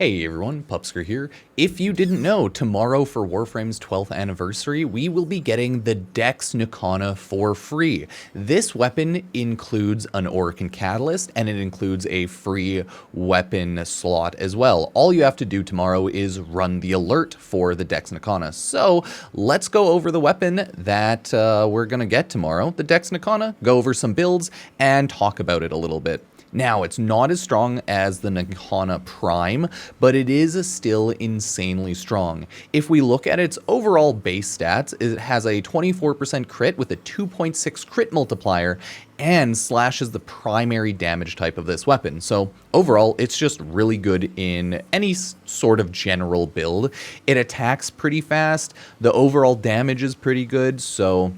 Hey everyone, Pupsker here. If you didn't know, tomorrow for Warframe's 12th anniversary, we will be getting the Dex Nikana for free. This weapon includes an Orokin Catalyst, and it includes a free weapon slot as well. All you have to do tomorrow is run the alert for the Dex Nikana. So let's go over the weapon that we're going to get tomorrow, the Dex Nikana, go over some builds, and talk about it a little bit. Now, it's not as strong as the Nikana Prime, but it is still insanely strong. If we look at its overall base stats, it has a 24% crit with a 2.6 crit multiplier, and slash is the primary damage type of this weapon. So overall, it's just really good in any sort of general build. It attacks pretty fast, the overall damage is pretty good, so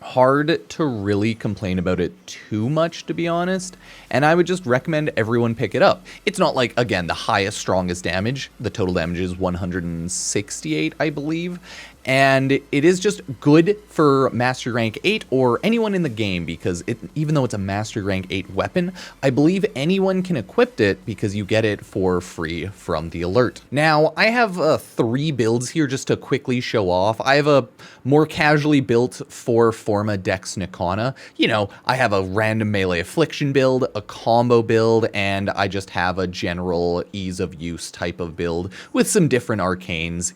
hard to really complain about it too much, to be honest, and I would just recommend everyone pick it up. It's not like, again, the highest, strongest damage. The total damage is 168, I believe, and it is just good for Mastery Rank 8 or anyone in the game, because even though it's a Mastery Rank 8 weapon, I believe anyone can equip it because you get it for free from the alert. Now, I have 3 builds here just to quickly show off. I have a more casually built for Forma Dex Nikana. You know, I have a random melee affliction build, a combo build, and I just have a general ease of use type of build with some different arcanes.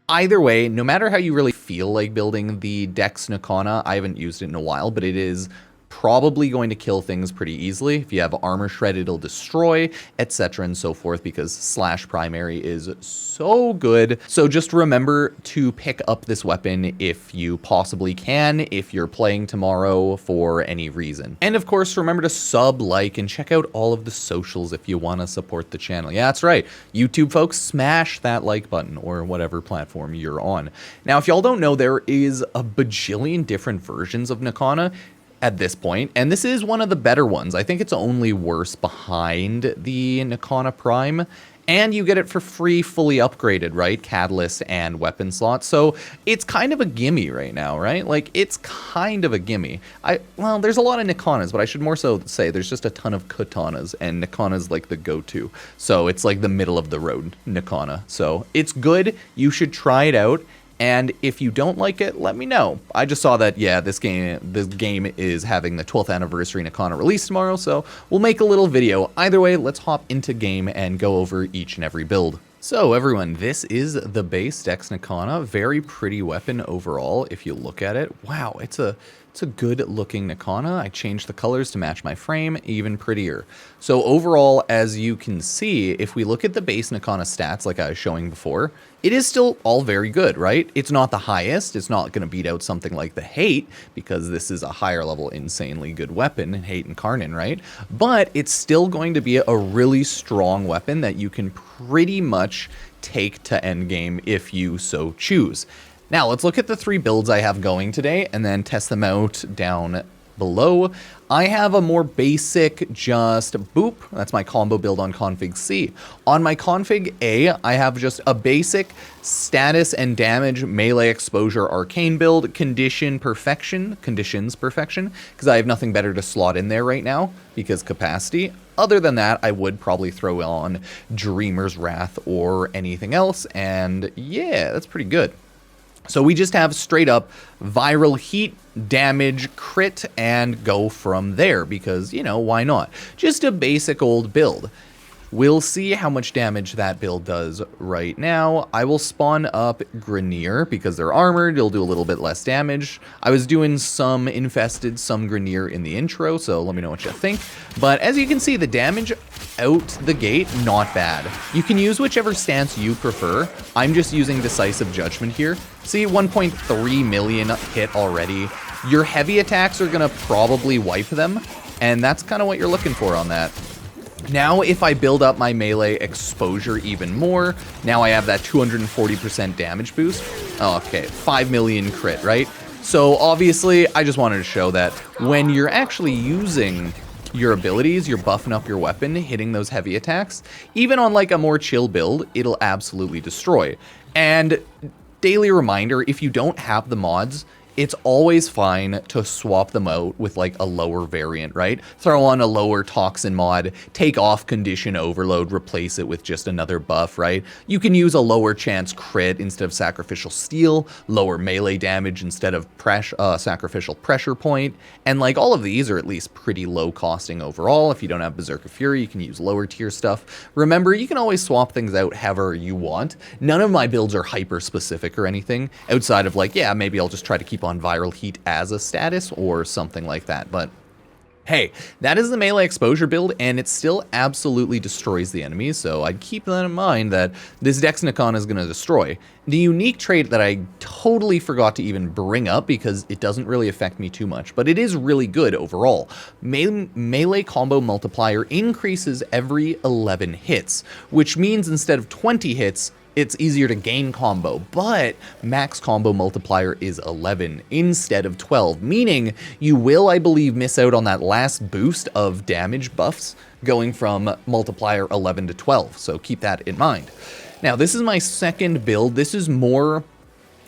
Either way, no matter how you really feel like building the Dex Nikana, I haven't used it in a while, but it is probably going to kill things pretty easily. If you have armor shred, it'll destroy, etc. and so forth, because slash primary is so good. So just remember to pick up this weapon if you possibly can, if you're playing tomorrow for any reason. And of course, remember to sub, like, and check out all of the socials if you want to support the channel. Yeah, that's right. YouTube folks, smash that like button or whatever platform you're on. Now, if y'all don't know, there is a bajillion different versions of Nikana at this point, and this is one of the better ones. I think it's only worse behind the Nikana Prime, and you get it for free, fully upgraded, right? Catalyst and weapon slots. So it's kind of a gimme right now, right? Like, it's kind of a gimme. Well, there's a lot of Nikanas, but I should more so say there's just a ton of Katanas, and Nikana's like the go-to. So it's like the middle of the road Nikana. So it's good. You should try it out. And if you don't like it, let me know. I just saw that, yeah, this game is having the 12th anniversary Nikana release tomorrow, so we'll make a little video. Either way, let's hop into game and go over each and every build. So everyone, this is the base Dex Nikana. Very pretty weapon overall, if you look at it. Wow, it's a good looking Nikana. I changed the colors to match my frame, even prettier. So overall, as you can see, if we look at the base Nikana stats like I was showing before, it is still all very good, right? It's not the highest. It's not going to beat out something like the Hate, because this is a higher level, insanely good weapon, Hate and Karnan, right? But it's still going to be a really strong weapon that you can pretty much take to endgame if you so choose. Now, let's look at the 3 builds I have going today and then test them out down below. I have a more basic, just boop. That's my combo build on config C. On my config A, I have just a basic status and damage melee exposure arcane build, conditions perfection, because I have nothing better to slot in there right now because capacity. Other than that, I would probably throw on Dreamer's Wrath or anything else, and yeah, that's pretty good. So we just have straight up viral heat, damage, crit, and go from there because, you know, why not? Just a basic old build. We'll see how much damage that build does right now. I will spawn up Grineer because they're armored. It'll do a little bit less damage. I was doing some infested, some Grineer in the intro, so let me know what you think. But as you can see, the damage out the gate, not bad. You can use whichever stance you prefer. I'm just using Decisive Judgment here. See, 1.3 million hit already. Your heavy attacks are going to probably wipe them, and that's kind of what you're looking for on that. Now, if I build up my melee exposure even more, now I have that 240% damage boost. Oh, okay, 5 million crit, right? So obviously, I just wanted to show that when you're actually using your abilities, you're buffing up your weapon, hitting those heavy attacks, even on like a more chill build, it'll absolutely destroy. And daily reminder, if you don't have the mods, it's always fine to swap them out with like a lower variant, right? Throw on a lower toxin mod, take off condition overload, replace it with just another buff, right? You can use a lower chance crit instead of sacrificial steel, lower melee damage instead of sacrificial pressure point, and like all of these are at least pretty low costing overall. If you don't have Berserker Fury, you can use lower tier stuff. Remember, you can always swap things out however you want. None of my builds are hyper specific or anything outside of like, yeah, maybe I'll just try to keep on viral heat as a status or something like that. But hey, that is the melee exposure build, and it still absolutely destroys the enemies, so I'd keep that in mind that this Dex Nikana is going to destroy. The unique trait that I totally forgot to even bring up because it doesn't really affect me too much, but it is really good overall. Melee combo multiplier increases every 11 hits, which means instead of 20 hits, it's easier to gain combo, but max combo multiplier is 11 instead of 12, meaning you will, I believe, miss out on that last boost of damage buffs going from multiplier 11 to 12, so keep that in mind. Now, this is my second build. This is more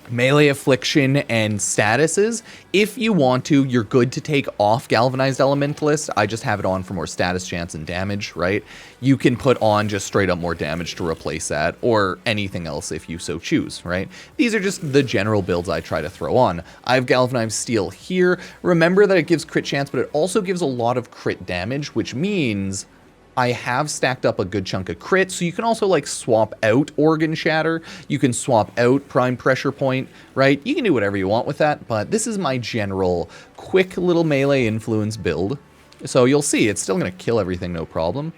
melee affliction and statuses. If you want to, you're good to take off Galvanized Elementalist. I just have it on for more status chance and damage, right? You can put on just straight up more damage to replace that, or anything else if you so choose, right? These are just the general builds I try to throw on. I have Galvanized Steel here. Remember that it gives crit chance, but it also gives a lot of crit damage, which means I have stacked up a good chunk of crit, so you can also like swap out Organ Shatter, you can swap out Prime Pressure Point, right? You can do whatever you want with that, but this is my general quick little melee influence build. So you'll see, it's still going to kill everything, no problem.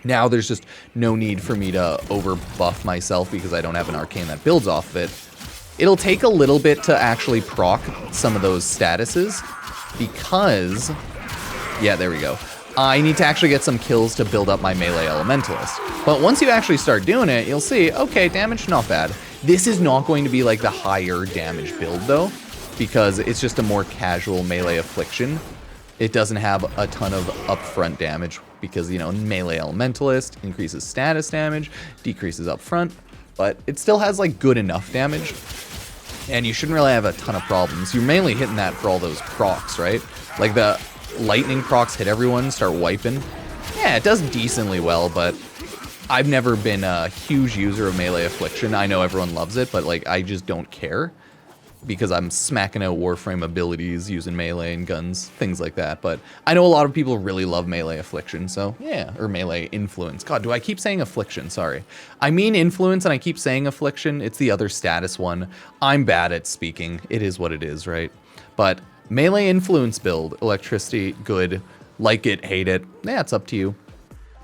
Now there's just no need for me to over buff myself because I don't have an arcane that builds off of it. It'll take a little bit to actually proc some of those statuses because, yeah, there we go. I need to actually get some kills to build up my melee elementalist. But once you actually start doing it, you'll see, okay, damage, not bad. This is not going to be like the higher damage build though, because it's just a more casual melee affliction. It doesn't have a ton of upfront damage because, you know, melee elementalist increases status damage, decreases upfront, but it still has like good enough damage. And you shouldn't really have a ton of problems. You're mainly hitting that for all those procs, right? Like the lightning procs hit everyone, start wiping. Yeah, it does decently well, but I've never been a huge user of melee affliction. I know everyone loves it, but like I just don't care because I'm smacking out Warframe abilities using melee and guns, things like that. But I know a lot of people really love melee affliction, so yeah, or melee influence. God, do I keep saying affliction? Sorry. I mean influence and I keep saying affliction. It's the other status one. I'm bad at speaking. It is what it is, right? But melee influence build, electricity, good, like it, hate it, yeah, it's up to you.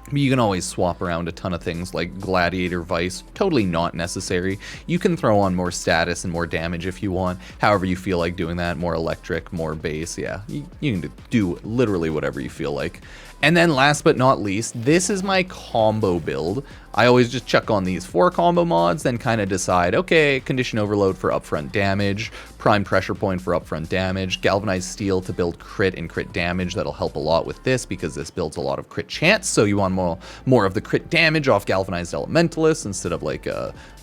But you can always swap around a ton of things like Gladiator Vice, totally not necessary. You can throw on more status and more damage if you want, however you feel like doing that, more electric, more base, yeah. You can do literally whatever you feel like. And then last but not least, this is my combo build. I always just chuck on these 4 combo mods, then kind of decide, okay, Condition Overload for upfront damage, Prime Pressure Point for upfront damage, Galvanized Steel to build crit and crit damage. That'll help a lot with this because this builds a lot of crit chance, so you want more of the crit damage off Galvanized Elementalist instead of like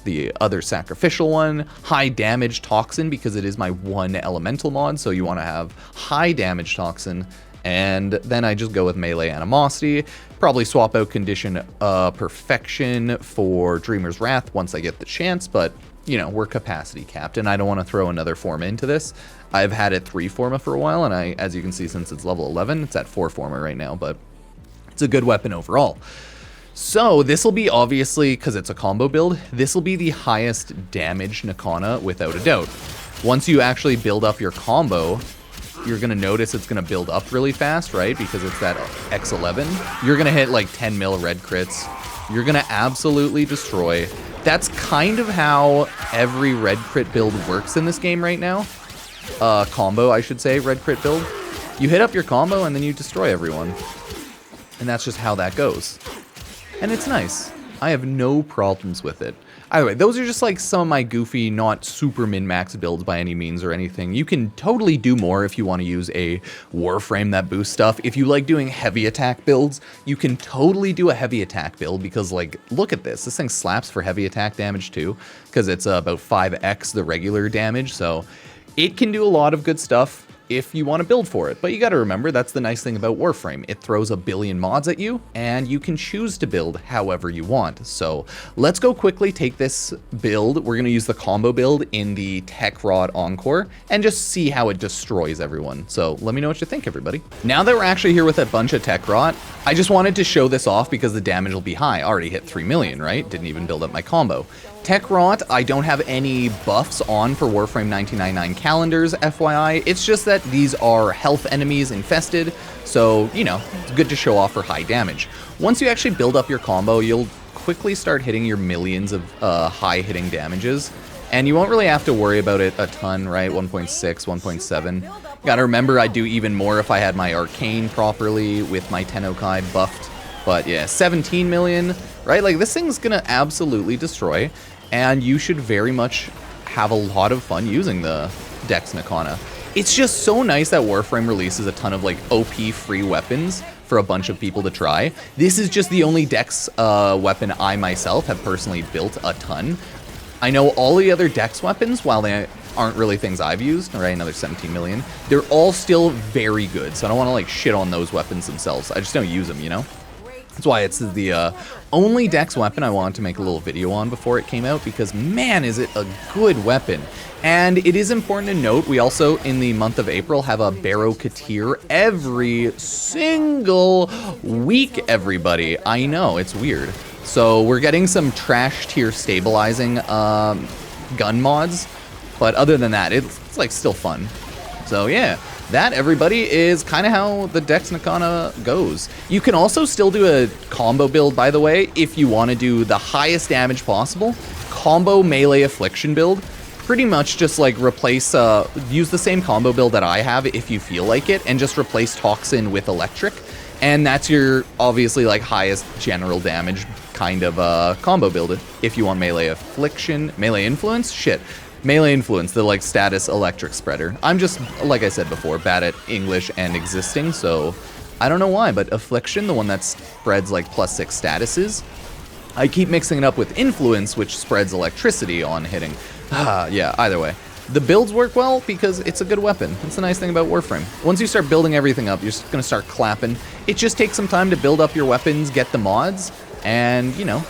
the other sacrificial one. High damage Toxin because it is my 1 elemental mod, so you want to have high damage Toxin. And then I just go with melee animosity, probably swap out condition perfection for Dreamer's Wrath once I get the chance, but you know, we're capacity capped and I don't want to throw another Forma into this. I've had it 3 Forma for a while, and as you can see, since it's level 11, it's at 4 Forma right now, but it's a good weapon overall. So this will be, obviously, because it's a combo build, this will be the highest damage Nikana without a doubt. Once you actually build up your combo, you're going to notice it's going to build up really fast, right? Because it's that X11. You're going to hit like 10 mil red crits. You're going to absolutely destroy. That's kind of how every red crit build works in this game right now. Combo, I should say, red crit build. You hit up your combo and then you destroy everyone. And that's just how that goes. And it's nice. I have no problems with it. Either way, those are just like some of my goofy, not super min-max builds by any means or anything. You can totally do more if you want to use a Warframe that boosts stuff. If you like doing heavy attack builds, you can totally do a heavy attack build because, like, look at this. This thing slaps for heavy attack damage too because it's about 5x the regular damage. So It can do a lot of good stuff if you want to build for it, but you got to remember that's the nice thing about Warframe. It throws a billion mods at you and you can choose to build however you want. So let's go quickly take this build. We're going to use the combo build in the Tech Rod Encore and just see how it destroys everyone. So let me know what you think, everybody. Now that we're actually here with a bunch of Tech Rod, I just wanted to show this off because the damage will be high. I already hit 3 million, right? Didn't even build up my combo. Tech Rot, I don't have any buffs on for Warframe 1999 calendars, FYI. It's just that these are health enemies infested, so, you know, it's good to show off for high damage. Once you actually build up your combo, you'll quickly start hitting your millions of high-hitting damages, and you won't really have to worry about it a ton, right? 1.6, 1.7. Gotta remember, I'd do even more if I had my Arcane properly with my Tennokai buffed. But yeah, 17 million, right? Like, this thing's gonna absolutely destroy, and you should very much have a lot of fun using the Dex Nikana. It's just so nice that Warframe releases a ton of, like, OP free weapons for a bunch of people to try. This is just the only Dex weapon I myself have personally built a ton. I know all the other Dex weapons, while they aren't really things I've used, right, another 17 million, they're all still very good, so I don't want to, like, shit on those weapons themselves. I just don't use them, you know? That's why it's the only Dex weapon I wanted to make a little video on before it came out, because man, is it a good weapon. And it is important to note, we also, in the month of April, have a Barrow Katir every single week, everybody. I know, it's weird. So we're getting some trash tier stabilizing gun mods, but other than that, it's like still fun. So yeah. That, everybody, is kind of how the Dex Nikana goes. You can also still do a combo build, by the way, if you want to do the highest damage possible. Combo melee affliction build. Pretty much just, like, replace, use the same combo build that I have if you feel like it, and just replace Toxin with Electric. And that's your, obviously, like, highest general damage kind of combo build. If you want melee affliction, melee influence, shit. Melee influence, the, like, status electric spreader. I'm just, like I said before, bad at English and existing, so I don't know why, but affliction, the one that spreads, like, +6 statuses, I keep mixing it up with influence, which spreads electricity on hitting. Yeah, either way. The builds work well because it's a good weapon. That's the nice thing about Warframe. Once you start building everything up, you're just gonna start clapping. It just takes some time to build up your weapons, get the mods, and, you know,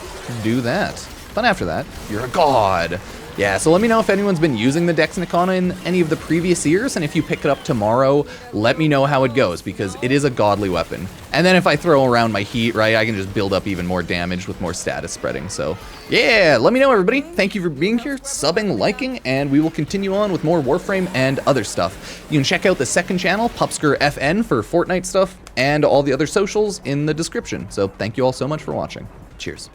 do that. But after that, you're a god. Yeah, so let me know if anyone's been using the Dex Nikana in any of the previous years, and if you pick it up tomorrow, let me know how it goes, because it is a godly weapon. And then if I throw around my heat, right, I can just build up even more damage with more status spreading. So yeah, let me know, everybody. Thank you for being here, subbing, liking, and we will continue on with more Warframe and other stuff. You can check out the second channel, Pupsker FN, for Fortnite stuff, and all the other socials in the description. So thank you all so much for watching. Cheers.